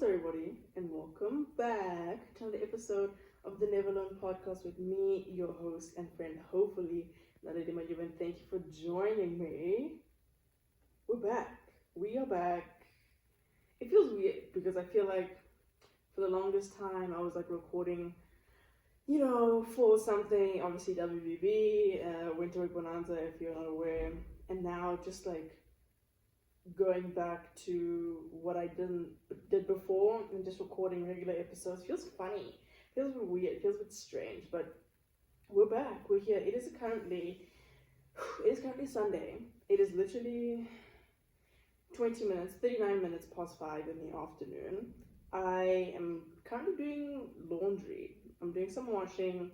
What's everybody, and welcome back to another episode of the Never Alone podcast with me, your host and friend, hopefully, Naledi Majuban. Thank you for joining me. We're back. We are back. It feels weird because I feel like for the longest time I was like recording, for something, obviously WBB, Winter Week Bonanza, if you're not aware, and now just like going back to what I did before and just recording regular episodes feels funny, feels a bit weird, feels a bit strange, but we're back, we're here. It is currently Sunday. It is literally 39 minutes past 5 in the afternoon. I am currently doing laundry. I'm doing some washing.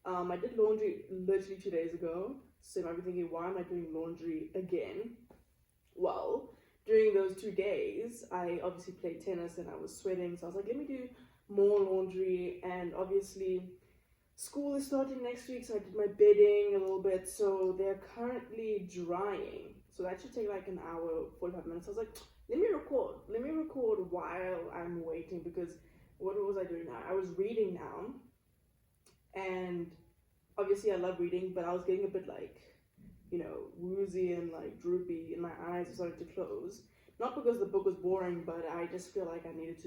I did laundry literally 2 days ago, so you might be thinking, why am I doing laundry again? Well, during those 2 days, I obviously played tennis and I was sweating, so I was like, let me do more laundry. And obviously, school is starting next week, so I did my bedding a little bit, so they're currently drying. So that should take like an hour, 45 minutes. I was like, let me record while I'm waiting, because what was I doing now? I was reading now, and obviously I love reading, but I was getting a bit like, woozy and like droopy, and my eyes started to close. Not because the book was boring, but I just feel like I needed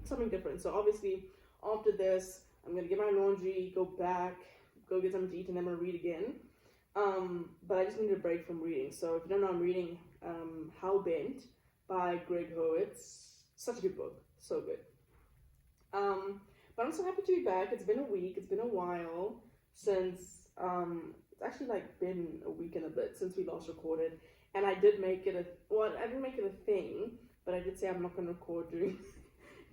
something different. So obviously, after this, I'm gonna get my laundry, go back, go get something to eat, and then I'm gonna read again. But I just need a break from reading. So if you don't know, I'm reading How Bent by Greg Howitz. Such a good book, so good. But I'm so happy to be back. It's been a week. It's been a while since it's actually like been a week and a bit since we last recorded, and I didn't make it a thing, but I did say I'm not gonna record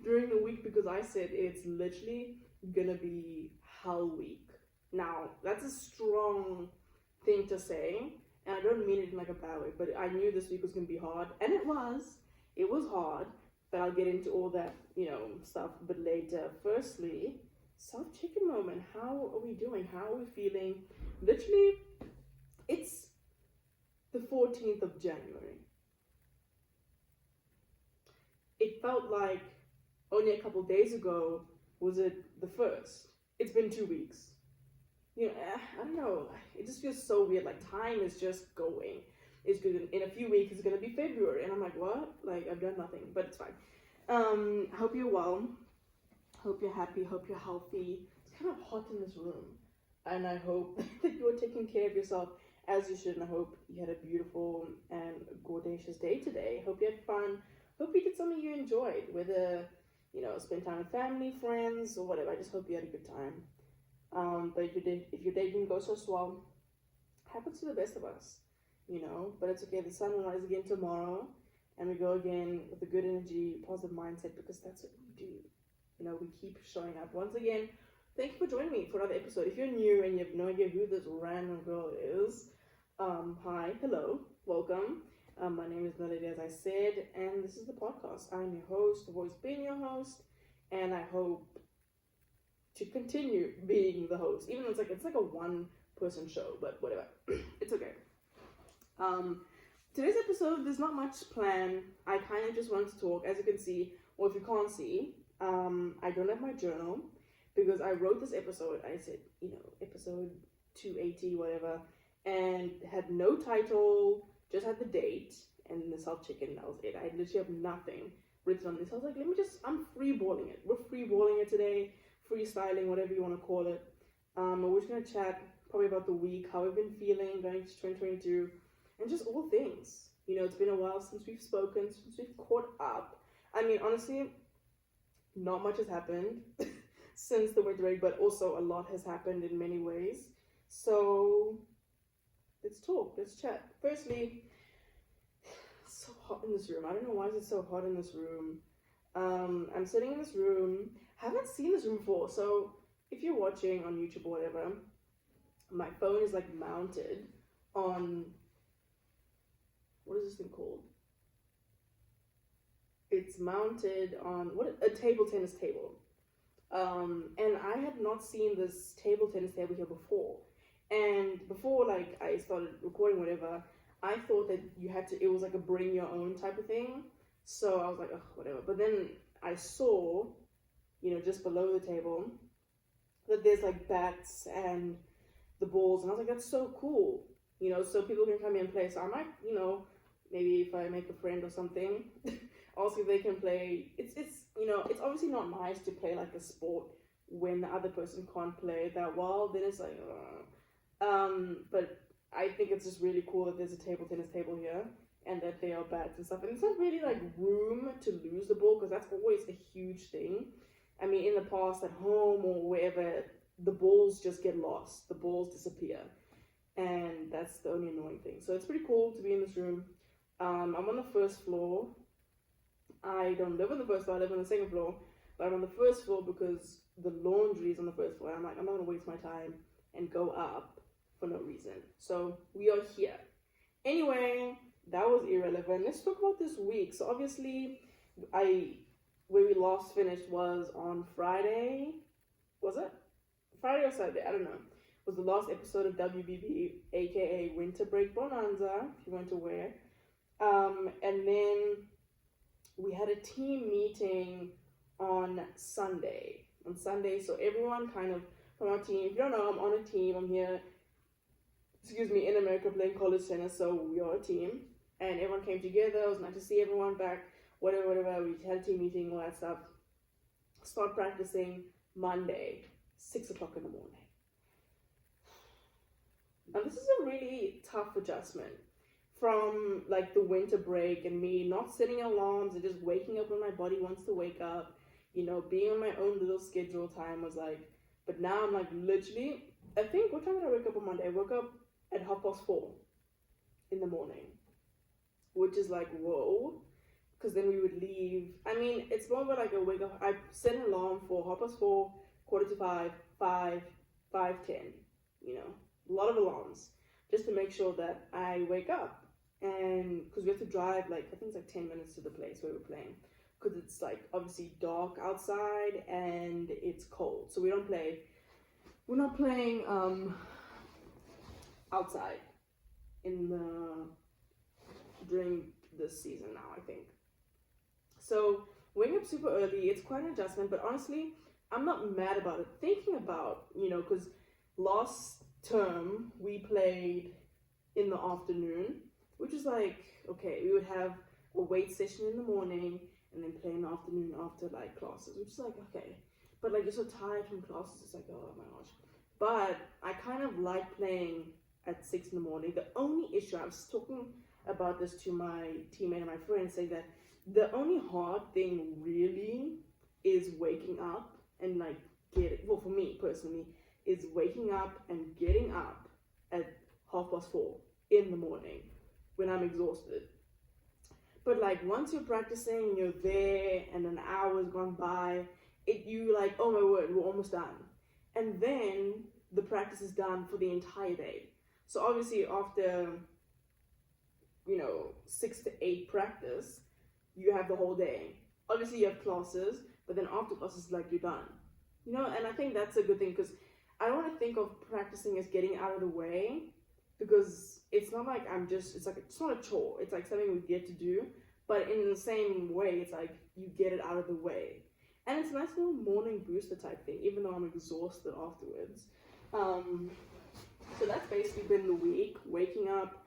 during the week, because I said it's literally gonna be hell week. Now that's a strong thing to say, and I don't mean it in like a bad way, but I knew this week was gonna be hard, and it was hard, but I'll get into all that stuff a bit later. Firstly, self-check-in moment. How are we doing? How are we feeling? Literally, it's the 14th of January. It felt like only a couple days ago was it the 1st. It's been 2 weeks. I don't know. It just feels so weird. Like time is just going. It's good. In a few weeks, it's gonna be February, and I'm like, what? Like I've done nothing, but it's fine. Hope you're well. Hope you're happy. Hope you're healthy. It's kind of hot in this room, and I hope that you're taking care of yourself as you should. And I hope you had a beautiful and gorgeous day today. Hope you had fun. Hope you did something you enjoyed, whether spend time with family, friends, or whatever. I just hope you had a good time. But if your day didn't go so swell, happens to the best of us, But it's okay. The sun will rise again tomorrow, and we go again with a good energy, positive mindset, because that's what we do. We keep showing up. Once again, thank you for joining me for another episode. If you're new and you have no idea who this random girl is, hi, hello, welcome. My name is Naledi, as I said, and this is the podcast. I'm your host. I've always been your host, and I hope to continue being the host, even though it's like a one-person show, but whatever. It's okay. Today's episode, there's not much planned. I kind of just wanted to talk. As you can see, or if you can't see, I don't have my journal, because I wrote this episode. I said, episode 280, whatever, and had no title, just had the date and the self-check-in. That was it. I literally have nothing written on this. I was like, I'm freeballing it. We're freeballing it today, freestyling, whatever you want to call it. We're just going to chat probably about the week, how we've been feeling going into 2022, and just all things. It's been a while since we've spoken, since we've caught up. I mean, honestly, not much has happened since the winter break, but also a lot has happened in many ways. So let's talk, let's chat. Firstly, it's so hot in this room. I don't know why is it so hot in this room. I'm sitting in this room. Haven't seen this room before. So if you're watching on YouTube or whatever, my phone is like mounted on, what is this thing called? It's mounted on a table tennis table. And I had not seen this table tennis table here before. And before like I started recording whatever, I thought that it was like a bring your own type of thing. So I was like, oh, whatever. But then I saw, just below the table, that there's like bats and the balls, and I was like, that's so cool, so people can come in and play. So I might, maybe if I make a friend or something, ask if they can play. It's obviously not nice to play like a sport when the other person can't play that well. Then it's like, but I think it's just really cool that there's a table tennis table here and that there are bats and stuff. And it's not really like room to lose the ball, because that's always a huge thing. I mean, in the past at home or wherever, the balls just get lost. The balls disappear. And that's the only annoying thing. So it's pretty cool to be in this room. I'm on the first floor. I don't live on the first floor, I live on the second floor. But I'm on the first floor because the laundry is on the first floor. I'm like, I'm not going to waste my time and go up for no reason. So we are here. Anyway, that was irrelevant. Let's talk about this week. So obviously, where we last finished was on Friday. Was it? Friday or Saturday? I don't know. It was the last episode of WBB, aka Winter Break Bonanza, if you weren't aware. And then we had a team meeting on Sunday. So everyone kind of from our team, if you don't know, I'm on a team. I'm here, in America playing college tennis, so we are a team. And everyone came together. It was nice to see everyone back, whatever. We had a team meeting, all that stuff. Start practicing Monday, 6 o'clock in the morning. And this is a really tough adjustment from like the winter break and me not setting alarms and just waking up when my body wants to wake up, being on my own little schedule time was like, but now I'm like literally, I think, what time did I wake up on Monday? I woke up at 4:30 in the morning, which is like, whoa, because then we would leave. I mean, it's more about like a wake up. I set an alarm for 4:30, 4:45, 5, 5:10, a lot of alarms just to make sure that I wake up. And because we have to drive like, I think it's like 10 minutes to the place where we're playing, because it's like obviously dark outside and it's cold, so we're not playing outside during this season now, I think. So waking up super early, it's quite an adjustment, but honestly I'm not mad about it. Thinking about, because last term we played in the afternoon, which is like, okay, we would have a weight session in the morning and then play in the afternoon after like classes, which is like, okay, but like you're so tired from classes, it's like, oh my gosh. But I kind of like playing at 6 in the morning. The only issue, I was talking about this to my teammate and my friend, saying that the only hard thing really is waking up and like for me personally, is waking up and getting up at 4:30 in the morning when I'm exhausted. But like once you're practicing and you're there and an hour's gone by, you like, oh my word, we're almost done. And then the practice is done for the entire day. So obviously after 6 to 8 practice, you have the whole day. Obviously you have classes, but then after classes, like, you're done. And I think that's a good thing, because I don't want to think of practicing as getting out of the way, because it's not like it's not a chore. It's like something we get to do, but in the same way, it's like you get it out of the way. And it's a nice little morning booster type thing, even though I'm exhausted afterwards. So that's basically been the week, waking up.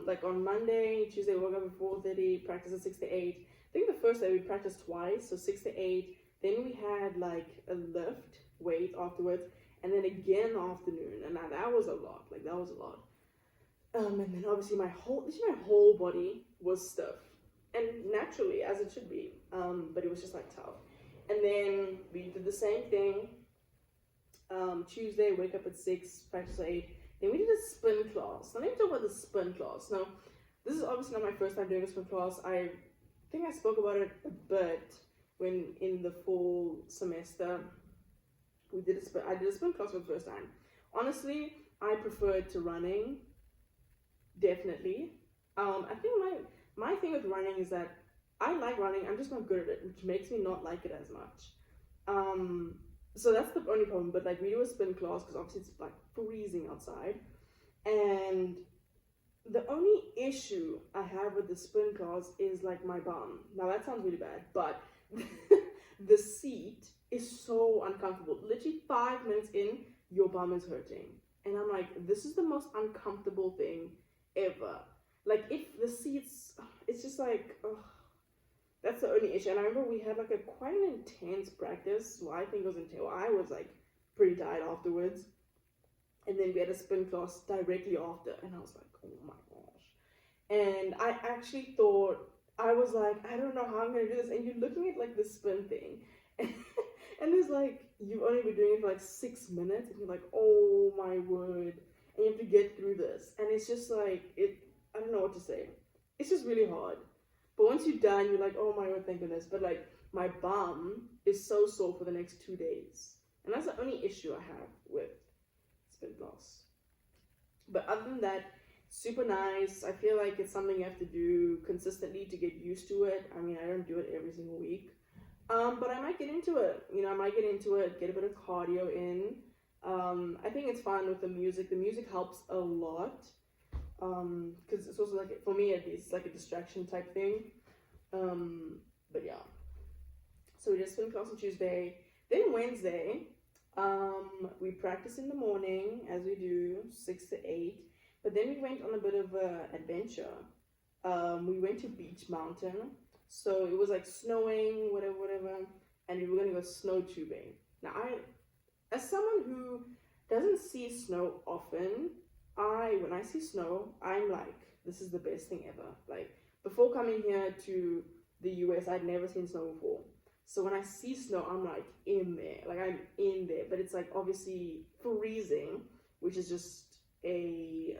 Like on Monday, Tuesday, we woke up at 4:30, practice at 6 to 8. I think the first day we practiced twice, so 6 to 8. Then we had like a lift weight afterwards, and then again in the afternoon, and now that was a lot. And then obviously my whole body was stiff, and naturally, as it should be. But it was just like tough. And then we did the same thing. Tuesday, wake up at 6, practice at 8. Then we did a spin class. Now let me talk about the spin class. Now, this is obviously not my first time doing a spin class. I think I spoke about it a bit when in the fall semester I did a spin class for the first time. Honestly, I preferred to running, definitely. I think my thing with running is that I like running, I'm just not good at it, which makes me not like it as much. So that's the only problem. But like, we do a spin class because obviously it's like freezing outside, and the only issue I have with the spin class is like my bum. Now that sounds really bad, but The seat is so uncomfortable. Literally 5 minutes in, your bum is hurting. And I'm like, this is the most uncomfortable thing ever. Like, if the seats, it's just like, ugh, that's the only issue. And I remember we had like a quite an intense practice. Well, I think it was intense. Well, I was like pretty tired afterwards. And then we had a spin class directly after. And I was like, oh my gosh. And I actually thought, I was like, I don't know how I'm going to do this. And you're looking at like the spin thing. And there's like, you've only been doing it for like 6 minutes. And you're like, oh my word. And you have to get through this. And it's just like, I don't know what to say. It's just really hard. But once you're done, you're like, oh my god, thank goodness. But like, my bum is so sore for the next 2 days. And that's the only issue I have with spin class. But other than that, super nice. I feel like it's something you have to do consistently to get used to it. I mean, I don't do it every single week. But I might get into it. You know, I might get into it, get a bit of cardio in. I think it's fun with the music. The music helps a lot. Because it's also like, for me at least, it's like a distraction type thing. But yeah. So we just spin class on Tuesday. Then Wednesday, we practice in the morning, as we do, 6 to 8. But then we went on a bit of an adventure. We went to Beach Mountain. So it was like snowing, whatever. And we were going to go snow tubing. Now, as someone who doesn't see snow often, when I see snow, I'm like, this is the best thing ever. Like, before coming here to the US, I'd never seen snow before. So when I see snow, I'm like in there. Like, I'm in there. But it's like obviously freezing, which is just a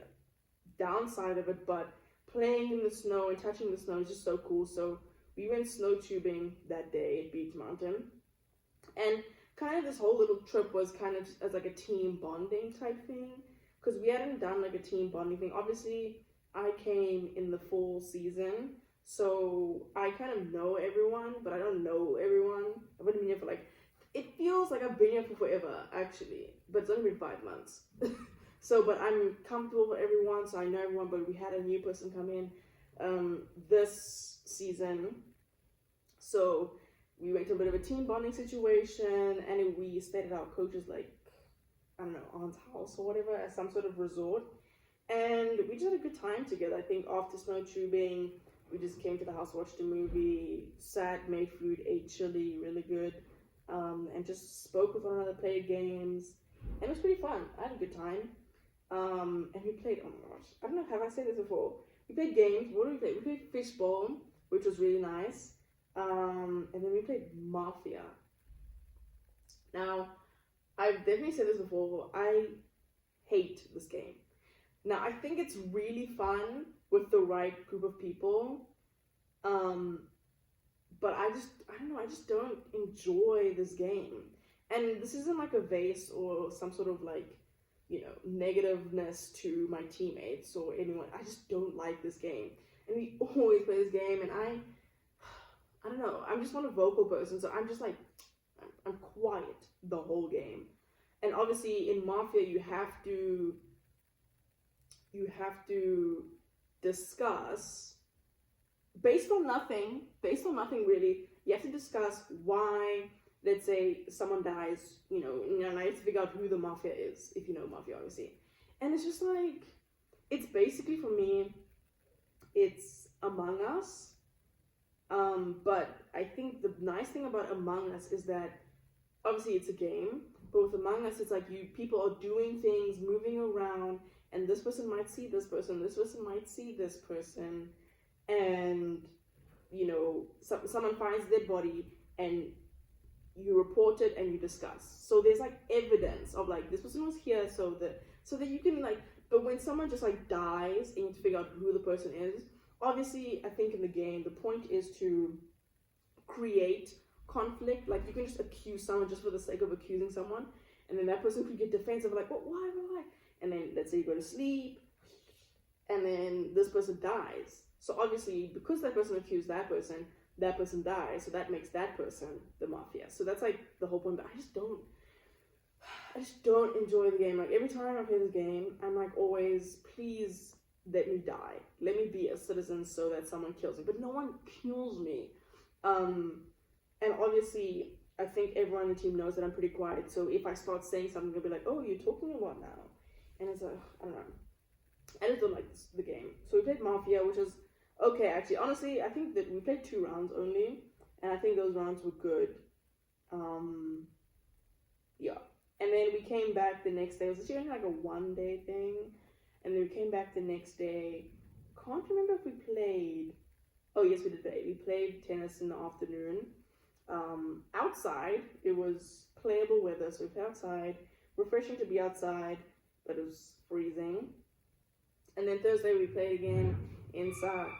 downside of it. But playing in the snow and touching the snow is just so cool. So we went snow tubing that day at Beach Mountain. And kind of this whole little trip was kind of as like a team bonding type thing. Because we hadn't done like a team bonding thing. Obviously, I came in the fall season, so I kind of know everyone, but I don't know everyone. I've been here for like, it feels like I've been here for forever, actually, but it's only been 5 months. So, but I'm comfortable with everyone, so I know everyone, but we had a new person come in this season. So we went to a bit of a team bonding situation, and we stayed at our coach's like, I don't know, aunt's house or whatever, at some sort of resort. And we just had a good time together. I think after snow tubing, we just came to the house, watched a movie, sat, made food, ate chili, really good, and just spoke with one another, played games. And it was pretty fun. I had a good time. And we played, oh my gosh, I don't know, have I said this before? We played games. What did we play? We played Fishbowl, which was really nice. And then we played Mafia. Now, I've definitely said this before, I hate this game. Now, I think it's really fun with the right group of people, but I don't know, I just don't enjoy this game. And this isn't like a vase or some sort of like, you know, negativeness to my teammates or anyone. I just don't like this game. And we always play this game, and I don't know, I'm just not a vocal person, so I'm just like, I'm quiet the whole game. And obviously in Mafia you have to discuss based on nothing really. You have to discuss why, let's say someone dies, you know, and I have to figure out who the Mafia is, if you know Mafia obviously. And it's just like, it's basically, for me, it's Among Us. But I think the nice thing about Among Us is that obviously it's a game, but with Among Us, it's like people are doing things, moving around, and this person might see this person might see this person, and, you know, someone finds their body, and you report it and you discuss. So there's like evidence of like, this person was here, so that you can like, but when someone just like dies and you have to figure out who the person is, obviously I think in the game, the point is to create conflict. Like, you can just accuse someone just for the sake of accusing someone, and then that person could get defensive, like, well, why? And then let's say you go to sleep, and then this person dies. So obviously, because that person accused that person dies, so that makes that person the Mafia. So that's like the whole point. But I just don't enjoy the game. Like, every time I play this game, I'm like, always, please let me die. Let me be a citizen so that someone kills me. But no one kills me. And obviously, I think everyone on the team knows that I'm pretty quiet. So if I start saying something, they'll be like, "Oh, you're talking a lot now," and it's like, I don't know. I just don't like the game. So we played Mafia, which was okay actually. Honestly, I think that we played 2 rounds only, and I think those rounds were good. Yeah. And then we came back the next day. It was actually only like a 1 day thing, and then we came back the next day. Can't remember if we played. Oh yes, we did play. We played tennis in the afternoon. Outside, it was playable weather, so we played outside. Refreshing to be outside, but it was freezing. And then Thursday we played again inside.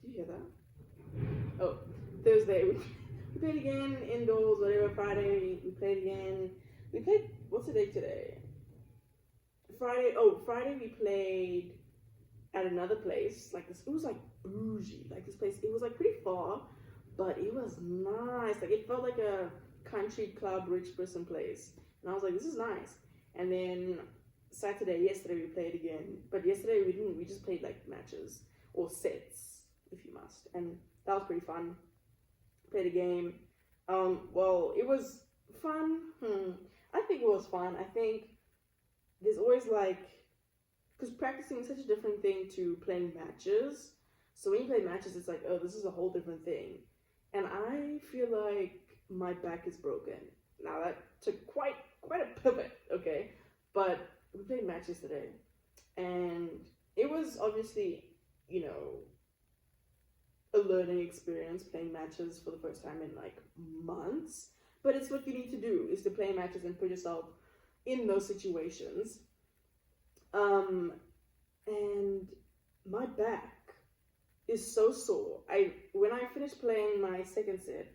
Did you hear that? Oh, Thursday we played again indoors, whatever. Friday we played again. We played, what's the date today? Friday we played at another place. Like this, it was like bougie. Like this place, it was like pretty far, but it was nice. Like it felt like a country club, rich person place. And I was like, this is nice. And then yesterday we played again. But yesterday we didn't, we just played like matches or sets, if you must. And that was pretty fun. Played a game. Well, it was fun. I think it was fun. I think there's always like, because practicing is such a different thing to playing matches. So when you play matches, it's like, oh, this is a whole different thing. And I feel like my back is broken. Now that took quite a pivot, okay? But we played matches today. And it was obviously, you know, a learning experience playing matches for the first time in like months. But it's what you need to do, is to play matches and put yourself in those situations. And my back is so sore. When I finished playing my second set,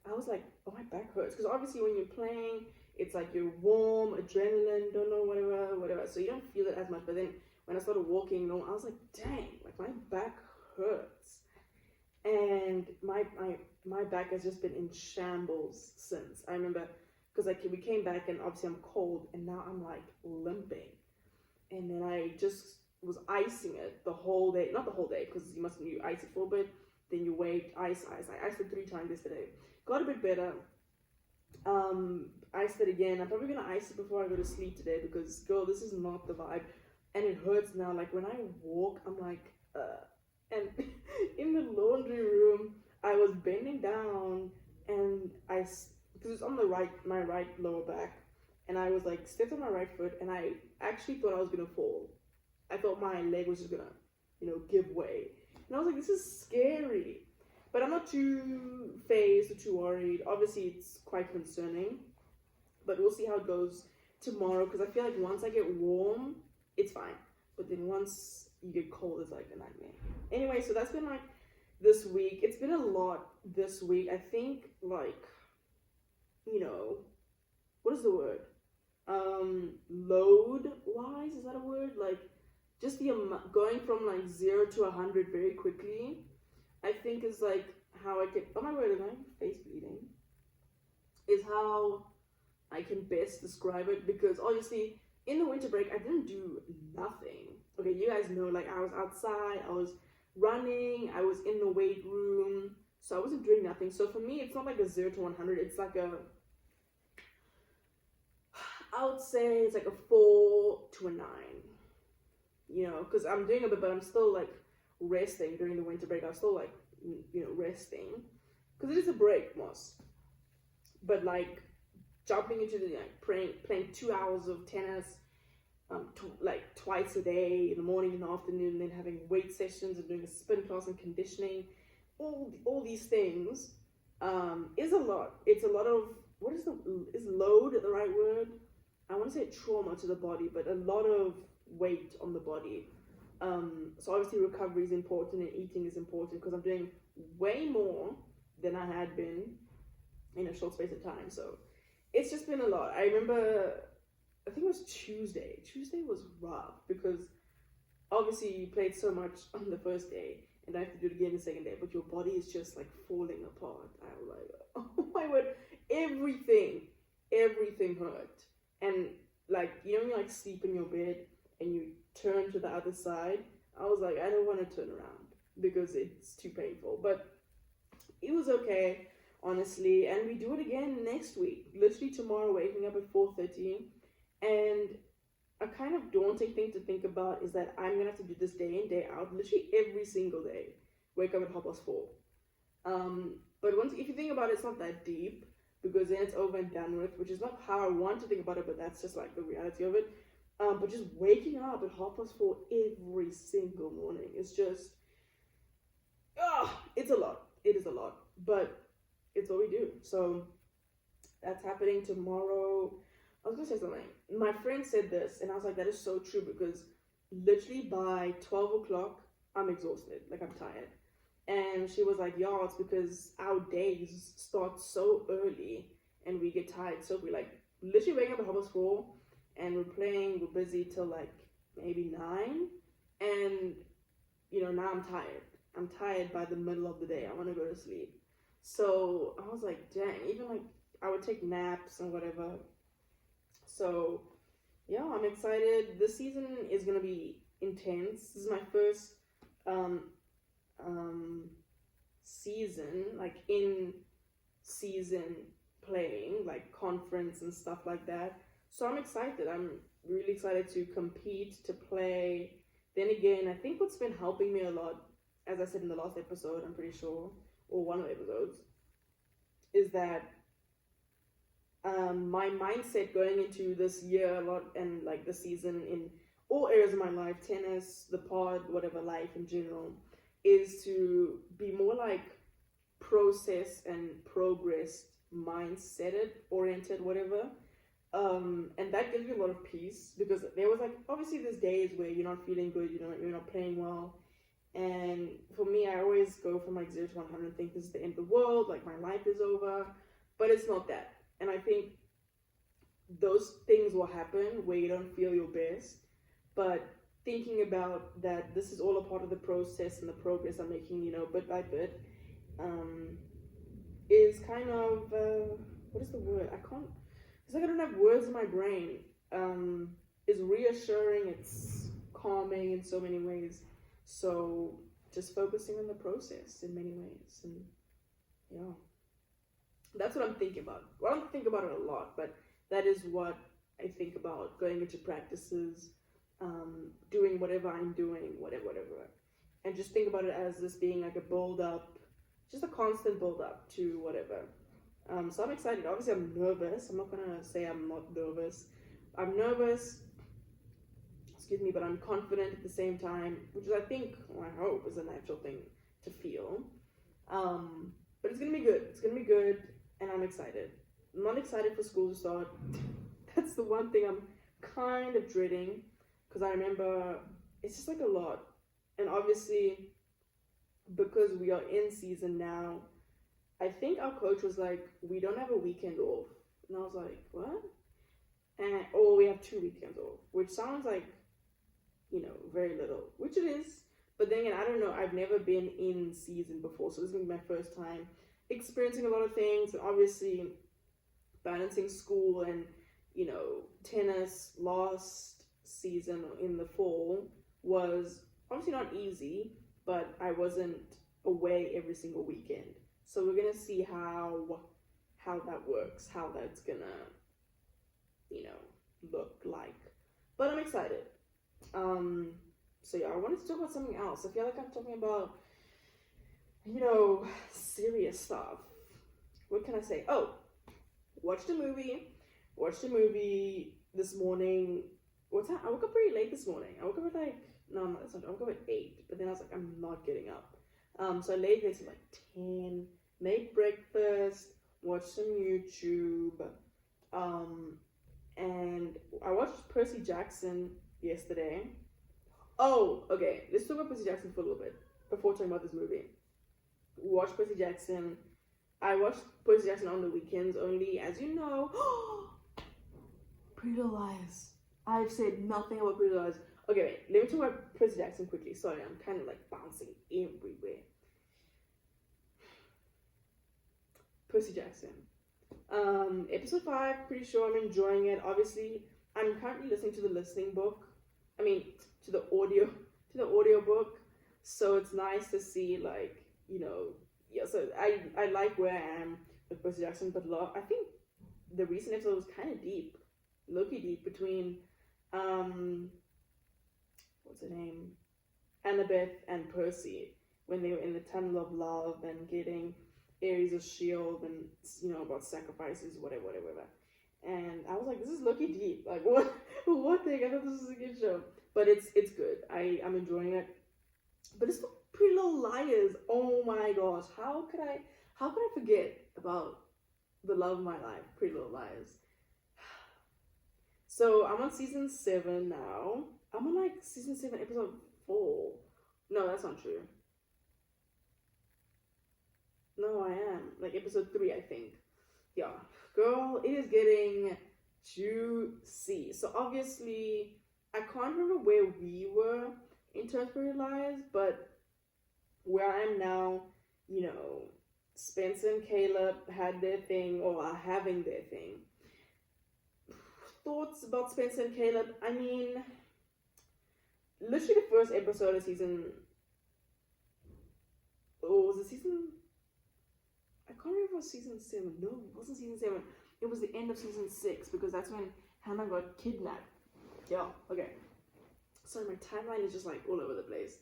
I was like, oh, my back hurts. Because obviously when you're playing, it's like you're warm, adrenaline, don't know, whatever. So you don't feel it as much. But then when I started walking, I was like, dang, like my back hurts. And my back has just been in shambles since. I remember, because like we came back and obviously I'm cold, and now I'm like limping. And then I just was icing it the whole day. Not the whole day, because you ice it for a bit, then you wait, ice. I iced it 3 times yesterday. Got a bit better. Iced it again. I'm probably gonna ice it before I go to sleep today, because girl, this is not the vibe. And it hurts now. Like when I walk, I'm like, And in the laundry room, I was bending down, and because it's on my right lower back, and I was like stepped on my right foot, and I actually thought I was gonna fall. I thought my leg was just gonna, give way. And I was like, this is scary. But I'm not too phased or too worried. Obviously, it's quite concerning, but we'll see how it goes tomorrow, because I feel like once I get warm, it's fine. But then once you get cold, it's like a nightmare. Anyway, so that's been like this week. It's been a lot this week. I think like, what is the word? Load wise, is that a word? Like just the going from like 0 to 100 very quickly, I think is like how I can, oh my word, am I face bleeding? Is how I can best describe it, because obviously in the winter break, I didn't do nothing. Okay, you guys know, like I was outside, I was running, I was in the weight room, so I wasn't doing nothing. So for me, it's not like a 0 to 100, it's like I would say it's like a 4 to a 9, because I'm doing a bit, but I'm still like resting during the winter break. I was still like, resting, because it is a break, Moss. But like jumping into the playing 2 hours of tennis, like twice a day, in the morning and the afternoon, and then having weight sessions and doing a spin class and conditioning, all these things, is a lot. It's a lot of, is load the right word? I want to say trauma to the body, but a lot of weight on the body. So obviously recovery is important, and eating is important, because I'm doing way more than I had been in a short space of time. So it's just been a lot. I remember, I think it was Tuesday. Tuesday was rough, because obviously you played so much on the first day, and I have to do it again the second day, but your body is just like falling apart. I was like, oh my word, everything hurt. And like, when you like sleep in your bed and you turn to the other side, I was like, I don't want to turn around because it's too painful. But was okay, honestly. And we do it again next week. Literally tomorrow, waking up at 4:30, and a kind of daunting thing to think about is that I'm gonna have to do this day in, day out, literally every single day. Wake up at 4:30. But once, if you think about it, it's not that deep because then it's over and done with, which is not how I want to think about it, but that's just like the reality of it. But just waking up at 4:30 every single morning is just, it's a lot. It is a lot, but it's what we do. So that's happening tomorrow. I was gonna say something. My friend said this, and I was like, that is so true because literally by 12 o'clock, I'm exhausted. Like, I'm tired. And she was like, yeah, it's because our days start so early and we get tired. So we like literally waking up at 4:30 and we're busy till like maybe 9. And, now I'm tired. I'm tired by the middle of the day. I want to go to sleep. So I was like, dang, even like I would take naps and whatever. So yeah, I'm excited. This season is gonna be intense. This is my first season, like in season playing, like conference and stuff like that. So I'm excited. I'm really excited to compete, to play. Then again, I think what's been helping me a lot, as I said in the last episode, I'm pretty sure, or one of the episodes, is that my mindset going into this year a lot and like the season in all areas of my life, tennis, the pod, whatever, life in general, is to be more like process and progress mindset oriented, whatever. And that gives me a lot of peace because there was like, obviously there's days where you're not feeling good, you're not playing well. And for me, I always go from like 0 to 100 and think this is the end of the world, like my life is over, but it's not that. And I think those things will happen where you don't feel your best, but thinking about that this is all a part of the process and the progress I'm making, bit by bit, is kind of, what is the word? It's like I don't have words in my brain. Is reassuring, it's calming in so many ways. So just focusing on the process in many ways. And yeah, that's what I'm thinking about. Well, I don't think about it a lot, but that is what I think about going into practices, doing whatever I'm doing, whatever. And just think about it as this being like a build up, just a constant build up to whatever. So I'm excited. Obviously, I'm nervous. I'm not going to say I'm not nervous. I'm nervous, but I'm confident at the same time, which is, I think, I hope, is a natural thing to feel. But it's going to be good. It's going to be good, and I'm excited. I'm not excited for school to start. That's the one thing I'm kind of dreading, because I remember it's just like a lot. And obviously, because we are in season now, I think our coach was like, we don't have a weekend off. And I was like, what? Or we have 2 weekends off, which sounds like, very little, which it is. But then again, I don't know. I've never been in season before. So this is going to be my first time experiencing a lot of things. And obviously, balancing school and, tennis last season in the fall was obviously not easy, but I wasn't away every single weekend. So we're going to see how that works, how that's going to, look like. But I'm excited. So yeah, I wanted to talk about something else. I feel like I'm talking about, serious stuff. What can I say? Oh, watched a movie this morning. What time? I woke up pretty late this morning. I woke up at I woke up at 8, but then I was like, I'm not getting up. So I laid there till like 10, made breakfast, watched some YouTube, and I watched Percy Jackson yesterday. Oh, okay, let's talk about Percy Jackson for a little bit before talking about this movie. Watch Percy Jackson. I watched Percy Jackson on the weekends only, as you know. Pretty Little Lies. I've said nothing about Pretty Little Lies. Okay, wait, let me talk about Percy Jackson quickly. Sorry, I'm kind of like bouncing everywhere. Percy Jackson. Episode 5, pretty sure I'm enjoying it. Obviously, I'm currently listening to the audio book. So it's nice to see, yeah, so I like where I am with Percy Jackson, but I think the recent episode was kind of deep, low-key deep, between um what's her name, Annabeth and Percy, when they were in the tunnel of love and getting Ares' shield, and about sacrifices, whatever. And I was like, this is low-key deep. Like, what thing? I thought this was a good show, but it's good. I'm enjoying it. But it's Pretty Little Liars. Oh my gosh, how could I forget about the love of my life, Pretty Little Liars? So I'm on season 7 now. I'm on like season 7, episode 4. No, that's not true. No, I am. Like episode 3, I think. Yeah. Girl, it is getting juicy. So obviously, I can't remember where we were in terms of Pretty Liars, but where I am now, Spencer and Caleb had their thing, or are having their thing. Thoughts about Spencer and Caleb? I mean, literally the first episode of season... Oh, was it season... I can't remember if it was season 7. No, it wasn't season 7. It was the end of season 6, because that's when Hannah got kidnapped. Yeah, okay. Sorry, my timeline is just like all over the place.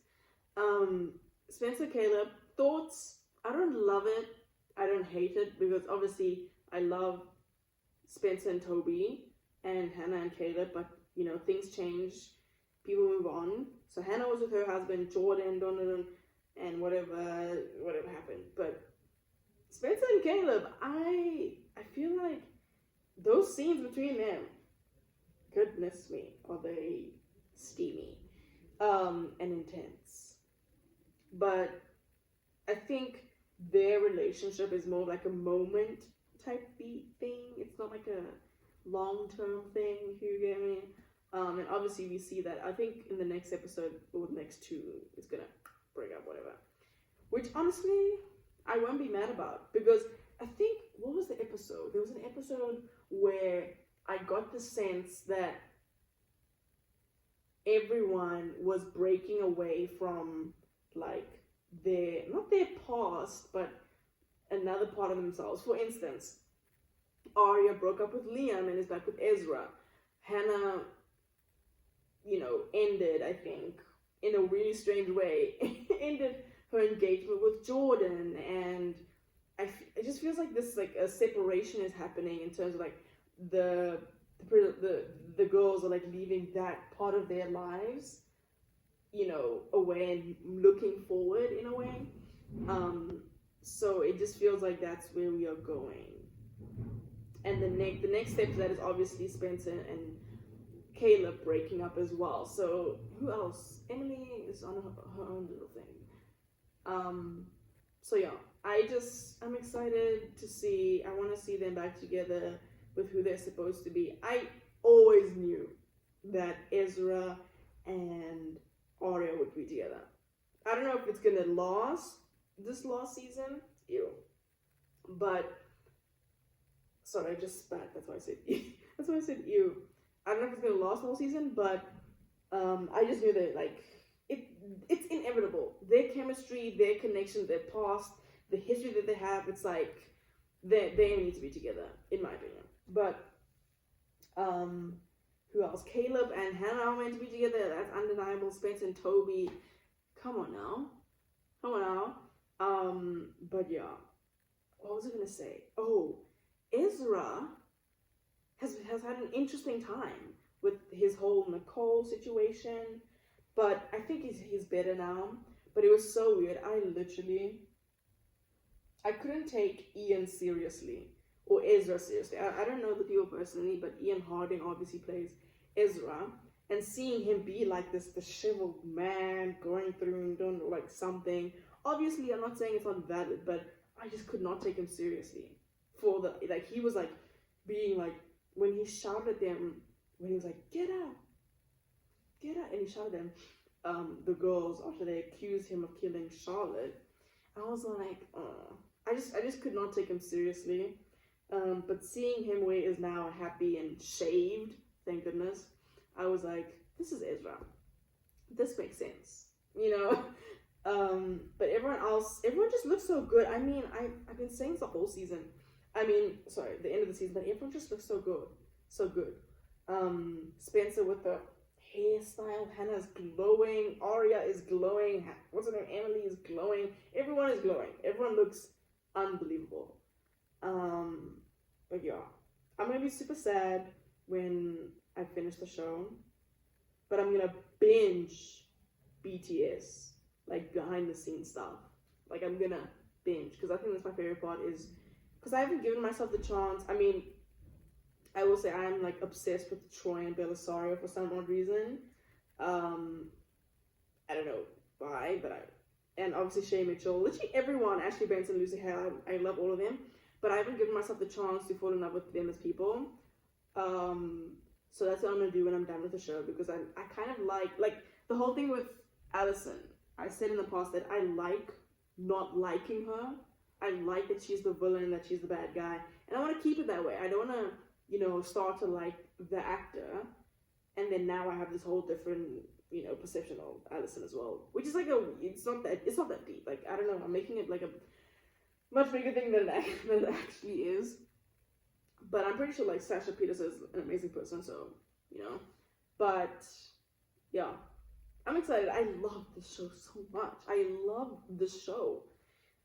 Spencer, Caleb, thoughts? I don't love it. I don't hate it, because obviously I love Spencer and Toby and Hannah and Caleb, but things change, people move on. So Hannah was with her husband Jordan, and whatever happened. But Spencer and Caleb, I feel like those scenes between them, goodness me, are they steamy and intense. But I think their relationship is more like a moment type beat thing. It's not like a long-term thing, if you get me. And obviously we see that, I think in the next episode, or the next 2, it's gonna break up, whatever. Which honestly, I won't be mad about, because I think, what was the episode? There was an episode where I got the sense that everyone was breaking away from, like, not their past, but another part of themselves. For instance, Arya broke up with Liam and is back with Ezra. Hannah, ended, I think, in a really strange way, ended her engagement with Jordan, and it just feels like this, like, a separation is happening in terms of, like, the girls are, like, leaving that part of their lives, away and looking forward in a way. So it just feels like that's where we are going. And the next step to that is obviously Spencer and Caleb breaking up as well. So who else? Emily is on her own little thing. So yeah, I'm excited to see. I want to see them back together with who they're supposed to be. I always knew that Ezra and Arya would be together. I don't know if it's gonna last this last season. Ew. But sorry, I just spat. That's why I said ew. That's why I said ew. I don't know if it's gonna last the whole season, but I just knew that, like, it's inevitable. Their chemistry, their connection, their past, the history that they have, it's like they need to be together, in my opinion. But who else? Caleb and Hannah are meant to be together. That's undeniable. Spencer and Toby. Come on now. But yeah. What was I gonna say? Oh, Ezra has had an interesting time with his whole Nicole situation, but I think he's better now. But it was so weird. I couldn't take Ian seriously, or Ezra seriously. I don't know the people personally, but Ian Harding obviously plays Ezra, and seeing him be like this disheveled man going through like something. Obviously, I'm not saying it's not valid, but I just could not take him seriously. He was like being like, when he shouted at them, when he was like, get out, and he shouted at them, the girls, after they accused him of killing Charlotte. I was like, I just could not take him seriously. But seeing him where he is now, happy and shaved, thank goodness, I was like, this is Ezra. This makes sense, But everyone just looks so good. I mean, I've been saying this the whole season. I mean, sorry, the end of the season, but everyone just looks so good, so good. Spencer with the hairstyle, Hannah's glowing, Aria is glowing, what's her name, Emily is glowing. Everyone is glowing. Everyone looks unbelievable. But yeah, I'm gonna be super sad when I finish the show, but I'm gonna binge BTS, like behind the scenes stuff. Like I'm gonna binge because I think that's my favorite part, is because I haven't given myself the chance. I mean, I will say I'm like obsessed with Troy and Belisario for some odd reason. I don't know why, but and obviously Shay Mitchell, literally everyone, Ashley Benson, Lucy Hale, I love all of them, but I haven't given myself the chance to fall in love with them as people. So that's what I'm gonna do when I'm done with the show, because I kind of like the whole thing with Allison. I said in the past that I like not liking her. I like that she's the villain, that she's the bad guy, and I want to keep it that way. I don't want to, start to like the actor, and then now I have this whole different, perception of Allison as well, which is like it's not that deep. Like, I don't know, I'm making it like a much bigger thing than it actually is. But I'm pretty sure like Sasha Peterson is an amazing person, so But yeah, I'm excited. I love this show so much. I love this show.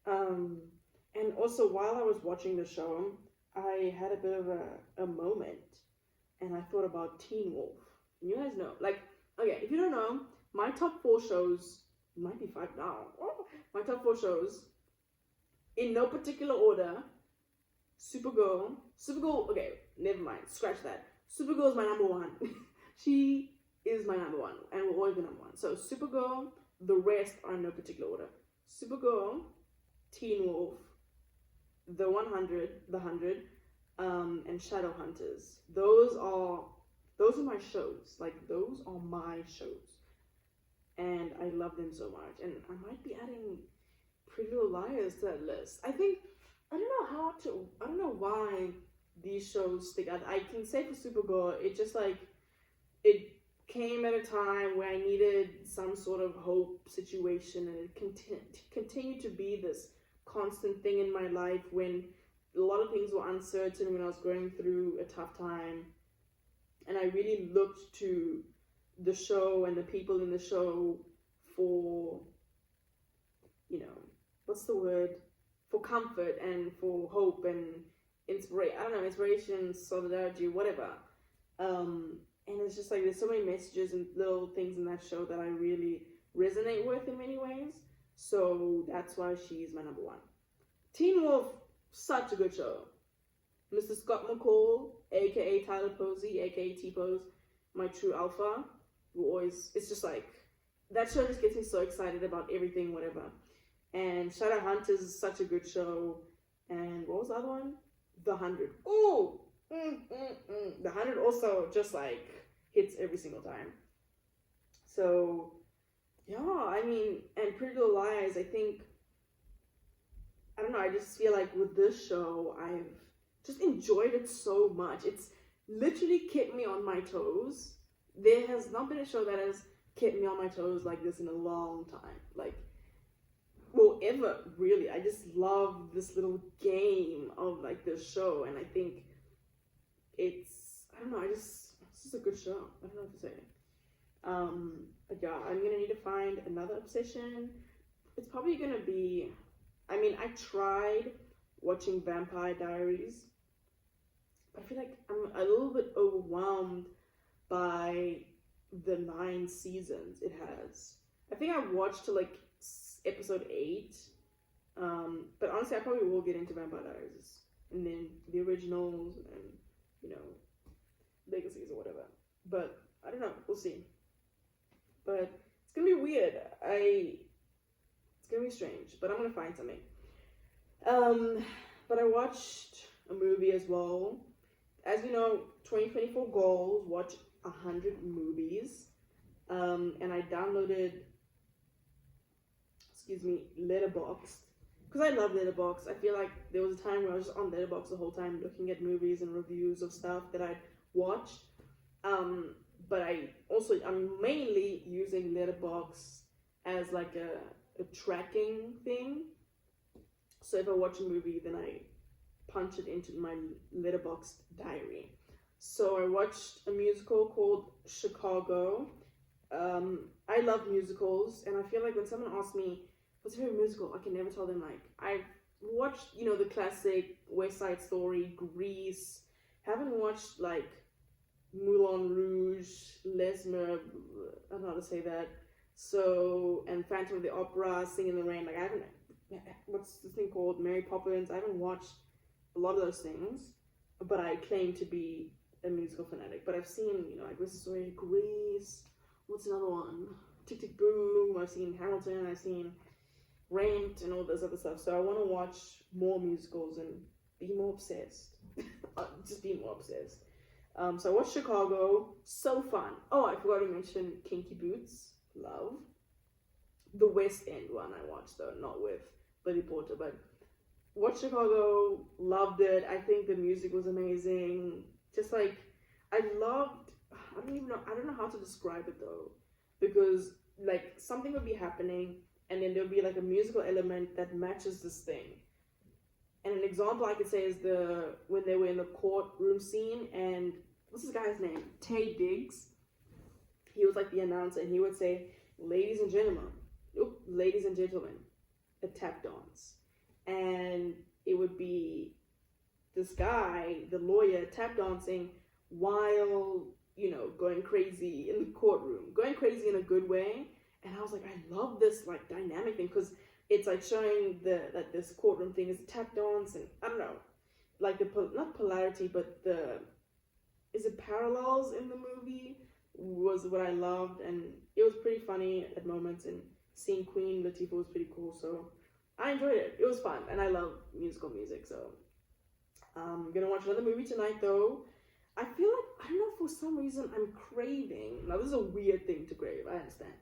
And also while I was watching the show, I had a bit of a moment, and I thought about Teen Wolf. And you guys know, like, okay, if you don't know, my top 4 shows, might be 5 now, my top 4 shows, in no particular order: Supergirl, okay, never mind, scratch that. Supergirl is my number 1. She is my number 1, and will always be number 1. So Supergirl, the rest are in no particular order. Supergirl, Teen Wolf, The 100, and Shadowhunters. Those are my shows. Like, those are my shows, and I love them so much. And I might be adding Pretty Little Liars to that list. I don't know why these shows stick out. I can say for Supergirl, it just like, it came at a time where I needed some sort of hope situation, and it continued to be this constant thing in my life when a lot of things were uncertain, when I was going through a tough time, and I really looked to the show and the people in the show for, what's the word, for comfort and for hope and inspiration, solidarity, whatever. And it's just like, there's so many messages and little things in that show that I really resonate with in many ways. So that's why she's my number 1. Teen Wolf, such a good show. Mr. Scott McCall, aka Tyler Posey, aka T-Pose, my true alpha, it's just like, that show just gets me so excited about everything, whatever. And Shadowhunters is such a good show. And what was the other one? The 100. Oh! The 100 also just like hits every single time. So, yeah, I mean, and Pretty Little Lies, I think, I don't know, I just feel like with this show, I've just enjoyed it so much. It's literally kept me on my toes. There has not been a show that has kept me on my toes like this in a long time. Like, well, ever, really. I just love this little game of like this show, and I think it's just a good show. I don't know what to say. But yeah, I'm gonna need to find another obsession. It's probably gonna be, I tried watching Vampire Diaries, but I feel like I'm a little bit overwhelmed by the 9 seasons it has. I think I watched to like episode 8, but honestly, I probably will get into Vampire Diaries, and then the originals, and legacies or whatever. But I don't know, we'll see. But it's gonna be weird. It's gonna be strange, but I'm gonna find something. But I watched a movie as well. As you know, 2024 goals, watch 100 movies. And I downloaded, Letterboxd, because I love Letterboxd. I feel like there was a time where I was just on Letterboxd the whole time looking at movies and reviews of stuff that I'd watched. But I'm mainly using Letterboxd as like a a tracking thing. So if I watch a movie, then I punch it into my Letterboxd diary. So I watched a musical called Chicago. I love musicals, and I feel like when someone asks me, what's your favorite musical? I can never tell them, like, I've watched, the classic West Side Story, Grease. Haven't watched, like, Moulin Rouge, Les Mis, I don't know how to say that. So, and Phantom of the Opera, Sing in the Rain. Like, I haven't, what's this thing called? Mary Poppins. I haven't watched a lot of those things, but I claim to be a musical fanatic. But I've seen, like West Side Story, Grease. What's another one? Tick Tick Boom. I've seen Hamilton. I've seen Rent and all this other stuff. So I want to watch more musicals and be more obsessed. Just be more obsessed. So I watched Chicago. So fun. Oh, I forgot to mention Kinky Boots. Love. The West End one I watched, though, not with Billy Porter, but watched Chicago. Loved it. I think the music was amazing. Just like, I don't know how to describe it, though, because like something would be happening and then there'll be like a musical element that matches this thing. And an example I could say is when they were in the courtroom scene, and what's this guy's name? Tay Diggs. He was like the announcer, and he would say, ladies and gentlemen, a tap dance. And it would be this guy, the lawyer, tap dancing while, going crazy in the courtroom, going crazy in a good way. And I was like, I love this like dynamic thing, because it's like showing that this courtroom thing is a tap dance, and I don't know, like not polarity, but is it parallels in the movie was what I loved, and it was pretty funny at moments, and seeing Queen Latifah was pretty cool, so I enjoyed it. It was fun, and I love musical music, so I'm gonna watch another movie tonight, though. I feel like, I don't know, for some reason I'm craving, now this is a weird thing to crave, I understand.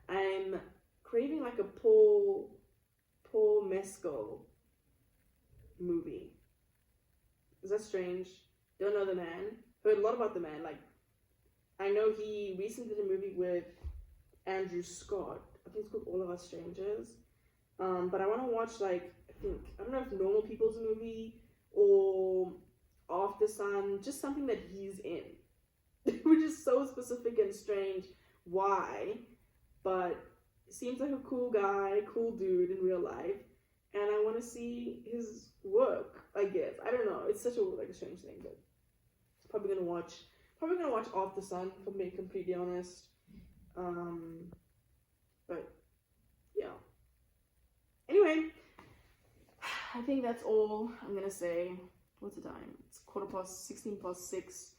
I'm craving like a Paul Mescal movie. Is that strange? Don't know the man. Heard a lot about the man. Like, I know he recently did a movie with Andrew Scott. I think it's called All of Us Strangers. But I want to watch, like, I don't know if Normal People's movie or After Sun, just something that he's in, which is so specific and strange. Why? But seems like a cool guy, cool dude in real life, and I want to see his work, I guess. I don't know. It's such a strange thing, but probably gonna watch After Sun, if I'm being completely honest. But yeah. Anyway, I think that's all I'm gonna say. What's the time? It's 16:06.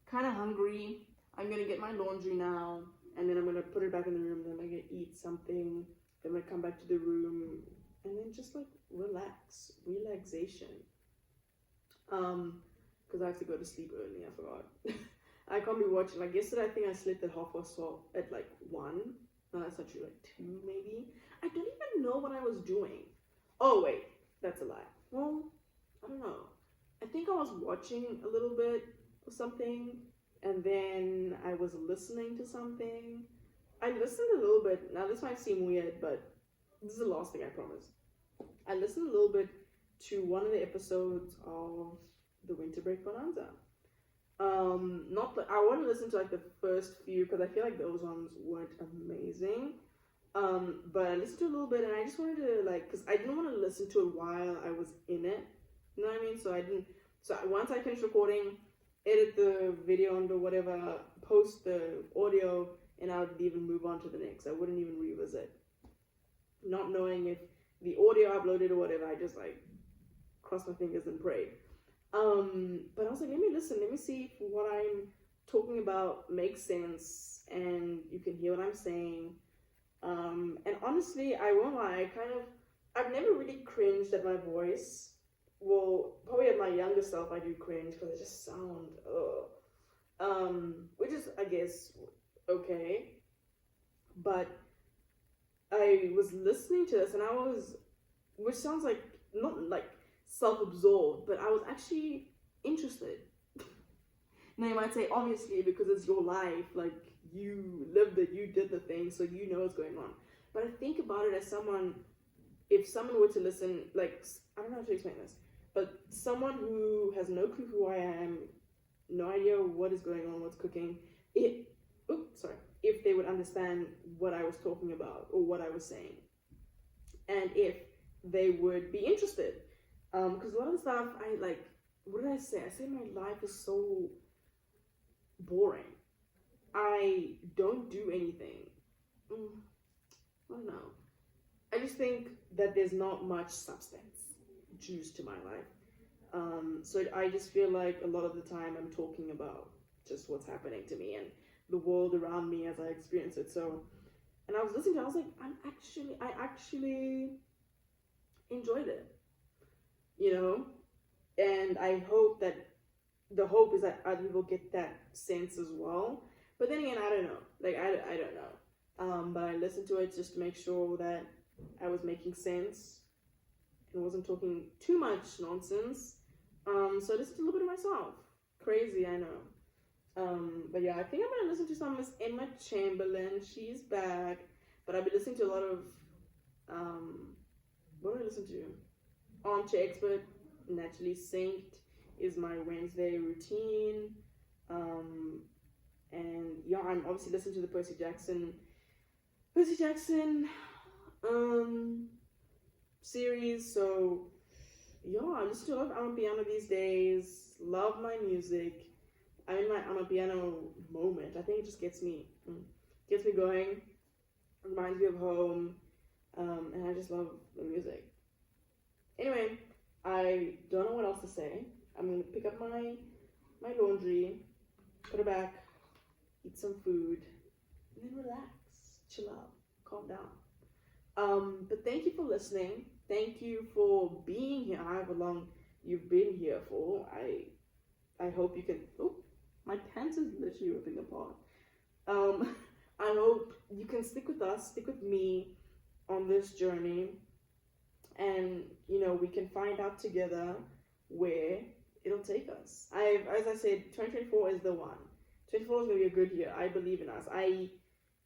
Kind of hungry. I'm gonna get my laundry now, and then I'm gonna put it back in the room. Then I'm gonna eat something. Then I'm gonna come back to the room, and then just like relaxation. Because I have to go to sleep early. I forgot. I can't be watching. Like yesterday, I think I slept at 12:30 at like 1. No, that's not true. Like 2 maybe. I don't even know what I was doing. Oh wait, that's a lie. Well, I don't know. I think I was watching a little bit or something, and then I was listening to something. I listened a little bit. Now this might seem weird, but this is the last thing I promise. I listened a little bit to one of the episodes of the Winter Break Bonanza. I want to listen to like the first few, because I feel like those ones weren't amazing. But I listened to a little bit, and I just wanted to because I didn't want to listen to it while I was in it. You know what I mean? So once I finished recording, edit the video or whatever, post the audio, and I would even move on to the next. I wouldn't even revisit. Not knowing if the audio uploaded or whatever, I just crossed my fingers and prayed. But I was like, let me listen, let me see if what I'm talking about makes sense and you can hear what I'm saying. And honestly, I won't lie, I've never really cringed at my voice. Well, probably at my younger self I do cringe because I just sound, which is, I guess, okay. But I was listening to this and which sounds like, not self-absorbed, but I was actually interested. Now you might say, obviously, because it's your life, you lived it, you did the thing, so you know what's going on. But I think about it as someone, if someone were to listen, like, I don't know how to explain this, but someone who has no clue who I am, no idea what is going on, what's cooking, if they would understand what I was talking about or what I was saying, and if they would be interested, because a lot of the stuff what did I say? I said my life is so boring. I don't do anything. I don't know. I just think that there's not much substance, juice to my life. So I just feel like a lot of the time I'm talking about just what's happening to me and the world around me as I experience it. So, and I was listening to it, I was like, I actually enjoyed it, and I hope that the hope is that other people get that sense as well. But then again, I don't know. I don't know. But I listened to it just to make sure that I was making sense and wasn't talking too much nonsense. So I listened to a little bit of myself. Crazy, I know. But yeah, I think I'm gonna listen to some Miss Emma Chamberlain. She's back. But I've been listening to a lot of what do I listen to? Armchair Expert, Naturally Synced is my Wednesday routine. And yeah, I'm obviously listening to the Percy Jackson series. So yeah, I listen to a lot of Amapiano these days. Love my music. I'm in my Amapiano moment. I think it just gets me going. Reminds me of home. And I just love the music. Anyway, I don't know what else to say. I'm gonna pick up my laundry, put it back, eat some food, and then relax, chill out, calm down. But thank you for listening. Thank you for being here. However long you've been here for. I hope you can. Oh, my pants is literally ripping apart. I hope you can stick with us, stick with me on this journey, and we can find out together where it'll take us. As I said, 2024 is the one. 2024 is gonna be a good year. I believe in us. I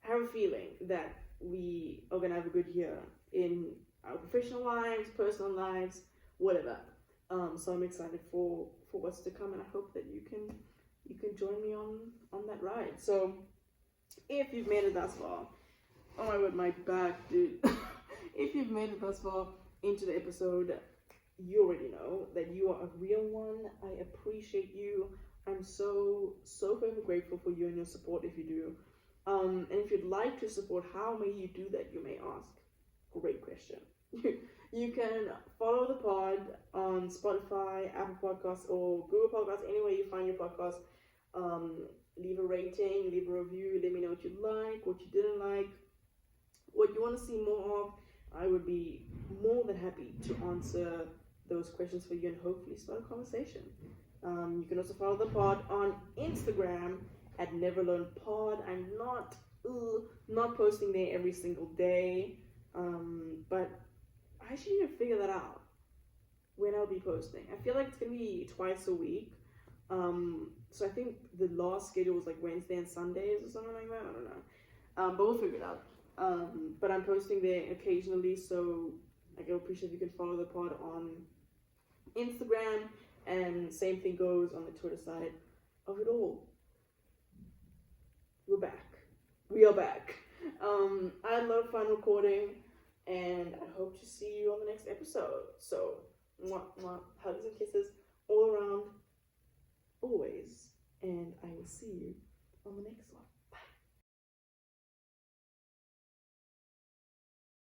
have a feeling that we are gonna have a good year in our professional lives, personal lives, whatever. So I'm excited for what's to come, and I hope that you can join me on that ride. So if you've made it thus far, oh my god, my back, dude. If you've made it thus far into the episode, you already know that you are a real one. I appreciate you. I'm so forever grateful for you and your support if you do. And if you'd like to support, how may you do that, you may ask? Great question. You can follow the pod on Spotify, Apple Podcasts, or Google Podcasts, anywhere you find your podcast. Leave a rating, leave a review, let me know what you like, what you didn't like, what you want to see more of. I would be more than happy to answer those questions for you and hopefully start a conversation. You can also follow the pod on Instagram at NeverLearnPod. I'm not posting there every single day, but I actually need to figure that out when I'll be posting. I feel like it's gonna be twice a week. So I think the last schedule was like Wednesday and Sundays or something like that. I don't know. But we'll figure it out. But I'm posting there occasionally, so I can appreciate if you can follow the pod on Instagram, and same thing goes on the Twitter side of it all. We're back. We are back. I had a lot of fun recording, and I hope to see you on the next episode. So, mwah, mwah, hugs and kisses all around, always, and I will see you on the next one.